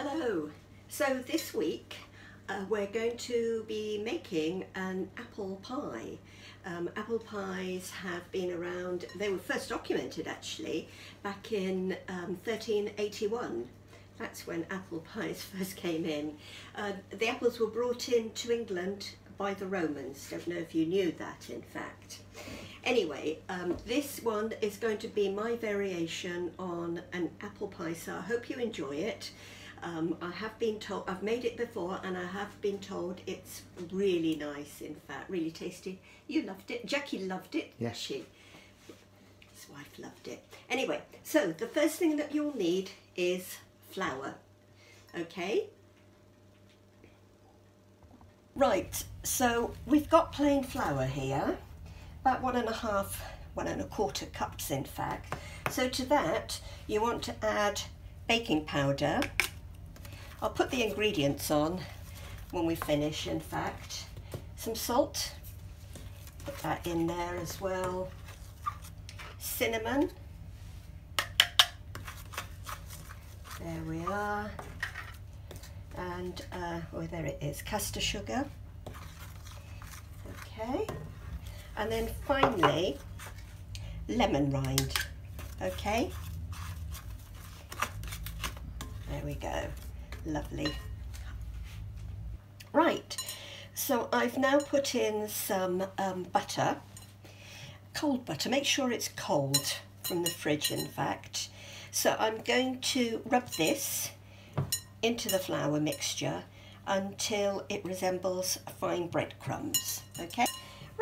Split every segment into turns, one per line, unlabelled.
Hello! So this week we're going to be making an apple pie. Apple pies have been around, they were first documented actually back in 1381. That's when apple pies first came in. The apples were brought into England by the Romans. Don't know if you knew that, in fact. Anyway, this one is going to be my variation on an apple pie, so I hope you enjoy it. I have been told, I've made it before and I have been told it's really nice, in fact, really tasty. You loved it. Jackie loved it.
Yes.
His wife loved it. Anyway, so the first thing that you'll need is flour. Okay? Right, so we've got plain flour here, about 1.25 cups in fact. So to that you want to add baking powder. I'll put the ingredients on when we finish, in fact. Some salt, put that in there as well. Cinnamon, there we are. And, oh, there it is, caster sugar. Okay. And then finally, lemon rind. Okay. There we go. Lovely. Right, so I've now put in some butter, cold butter. Make sure it's cold from the fridge, in fact. So I'm going to rub this into the flour mixture until it resembles fine breadcrumbs. Okay,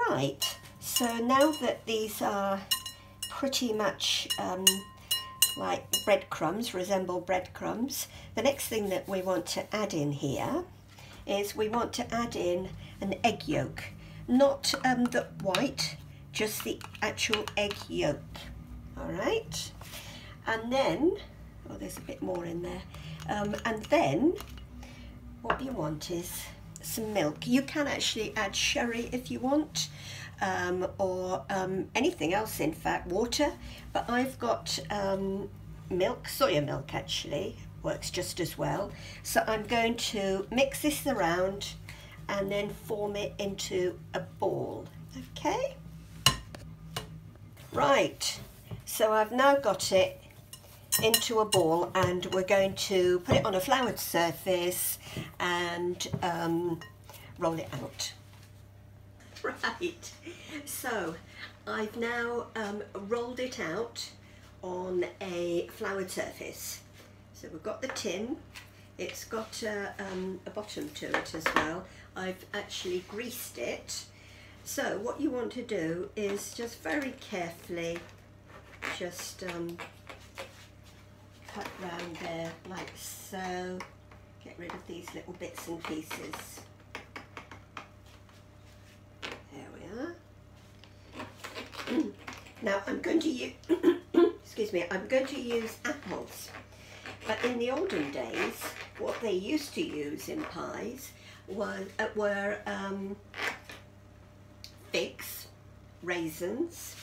right, so now that these are pretty much like breadcrumbs, resemble breadcrumbs, the next thing that we want to add in here is we want to add in an egg yolk, not the white, just the actual egg yolk. All right, and then, oh, there's a bit more in there. And then what you want is some milk. You can actually add sherry if you want, or anything else, in fact, water, but I've got milk, soya milk actually, works just as well. So I'm going to mix this around and then form it into a ball. Okay, right, so I've now got it into a ball and we're going to put it on a floured surface and roll it out. Right, so I've now rolled it out on a floured surface. So we've got the tin, it's got a bottom to it as well. I've actually greased it. So what you want to do is just very carefully just cut round there like so. Get rid of these little bits and pieces. There we are. Now I'm going to use, excuse me, I'm going to use apples. But in the olden days, what they used to use in pies were figs, raisins.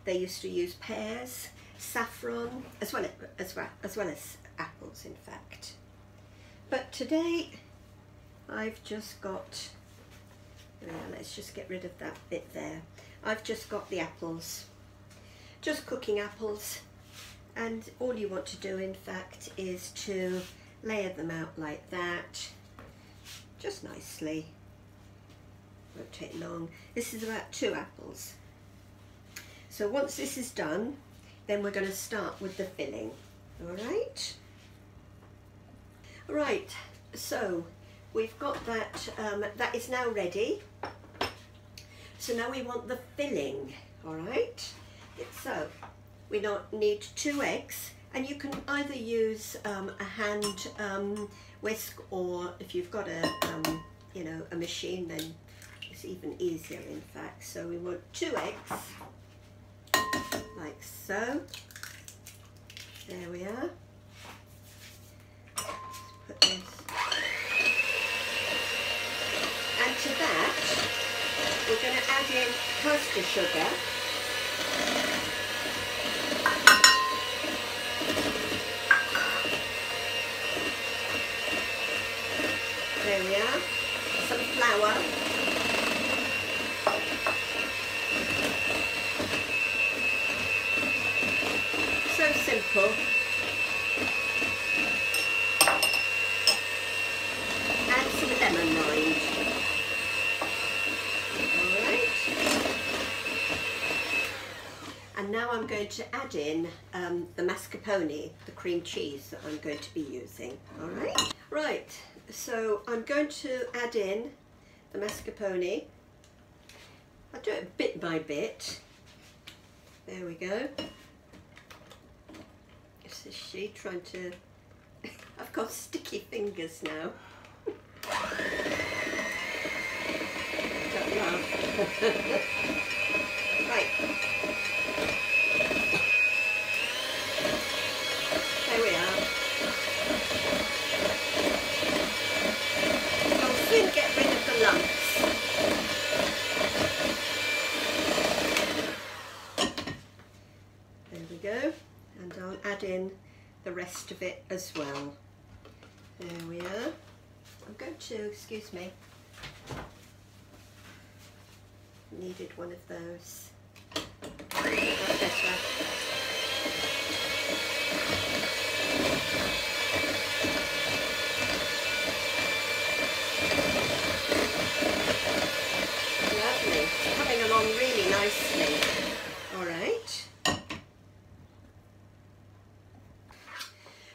They used to use pears, saffron, as well as apples, in fact. But today I've just got, let's just get rid of that bit there. I've just got the apples, just cooking apples, and all you want to do, in fact, is to layer them out like that, just nicely. Won't take long. This is about 2 apples. So once this is done, then we're going to start with the filling. All right. Right, so we've got that, that is now ready. So now we want the filling, all right? So we need 2 eggs, and you can either use a hand whisk, or if you've got a, you know, a machine, then it's even easier, in fact. So we want 2 eggs, like so. There we are. Put this. And to that, we're going to add in caster sugar. hour. So simple. Add some lemon rind. Alright. And now I'm going to add in the mascarpone, the cream cheese that I'm going to be using. Alright. Right, so I'm going to add in the mascarpone. I'll do it bit by bit. There we go. This is she trying to... I've got sticky fingers now. Don't laugh. Right. There we are. I'll soon get rid of the lumps. There we go. And I'll add in the rest of it as well. There we are. I'm going to, excuse me, needed one of those. That's better. Lovely, it's coming along really nicely. All right.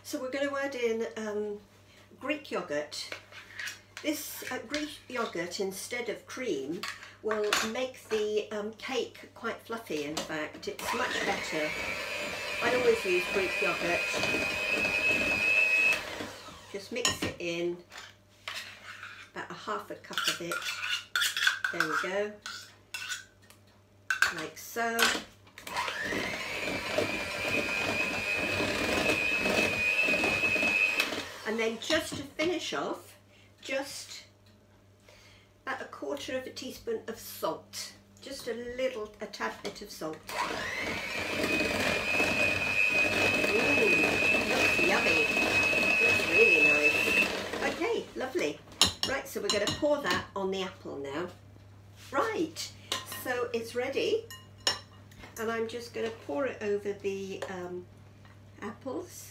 So we're going to add in Greek yogurt. This Greek yogurt, instead of cream, will make the cake quite fluffy. In fact, it's much better. I always use Greek yogurt. Just mix it in, about ½ cup of it. There we go, like so. And then just to finish off, just about ¼ teaspoon of salt. Just a tad bit of salt. Looks yummy. Looks really nice. Okay, lovely. Right, so we're going to pour that on the apple now. Right, so it's ready. And I'm just going to pour it over the apples.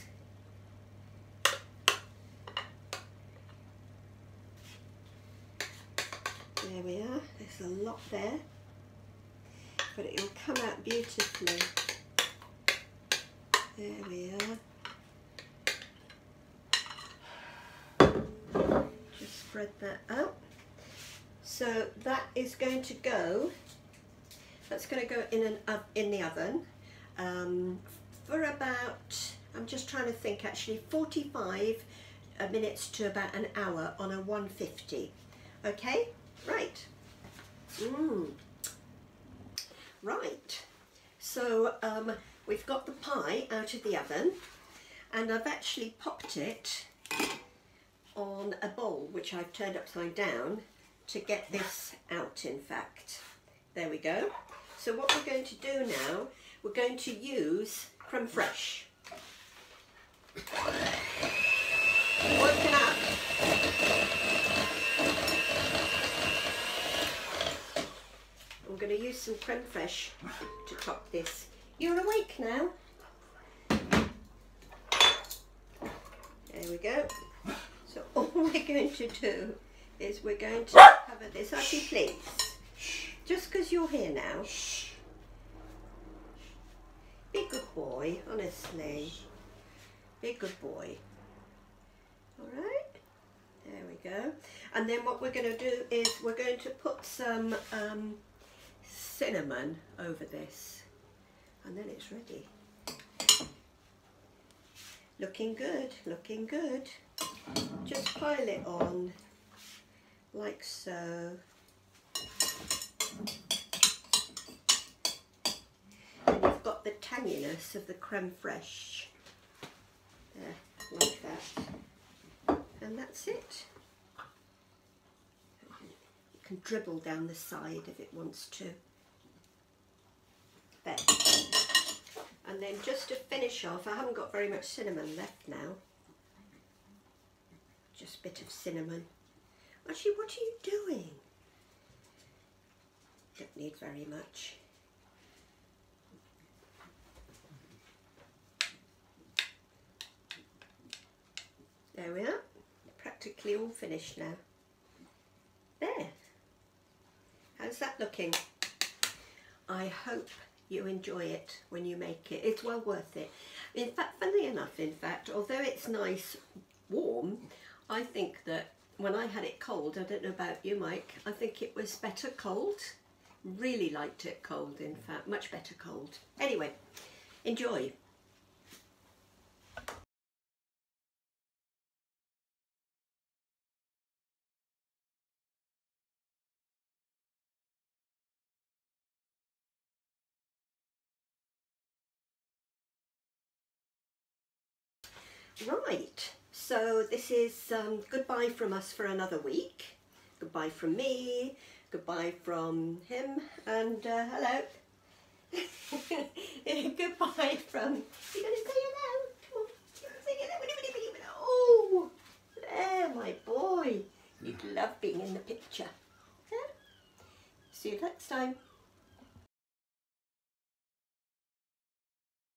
There we are, there's a lot there, but it will come out beautifully. There we are. Just spread that out. So that is going to go, that's going to go in the oven for about, I'm just trying to think actually, 45 minutes to about an hour on a 150. Okay? Right. Right. So we've got the pie out of the oven, and I've actually popped it on a bowl which I've turned upside down to get this out, in fact. There we go. So what we're going to do now, we're going to use creme fraiche. Working up. I'm going to use some creme fraiche to top this. You're awake now. There we go. So all we're going to do is we're going to cover this. Archie, please. Just because you're here now. Be a good boy, honestly. Be a good boy. Alright. There we go. And then what we're going to do is we're going to put some cinnamon over this. And then it's ready. Looking good, looking good. Just pile it on like so. And you've got the tanginess of the creme fraiche. There, like that. And that's it. You can dribble down the side if it wants to. There. And then just to finish off, I haven't got very much cinnamon left now. Just a bit of cinnamon. Actually, what are you doing? Don't need very much. There we are, practically all finished now. There. How's that looking? I hope you enjoy it when you make it. It's well worth it. In fact, funnily enough, although it's nice warm, I think that when I had it cold, I don't know about you, Mike, I think it was better cold. Really liked it cold, in fact, much better cold. Anyway, enjoy. Right, so this is goodbye from us for another week. Goodbye from me, goodbye from him, and hello. Goodbye from, you're going to say hello? Come on, say hello. Oh, there, my boy. You'd love being in the picture. Yeah? See you next time.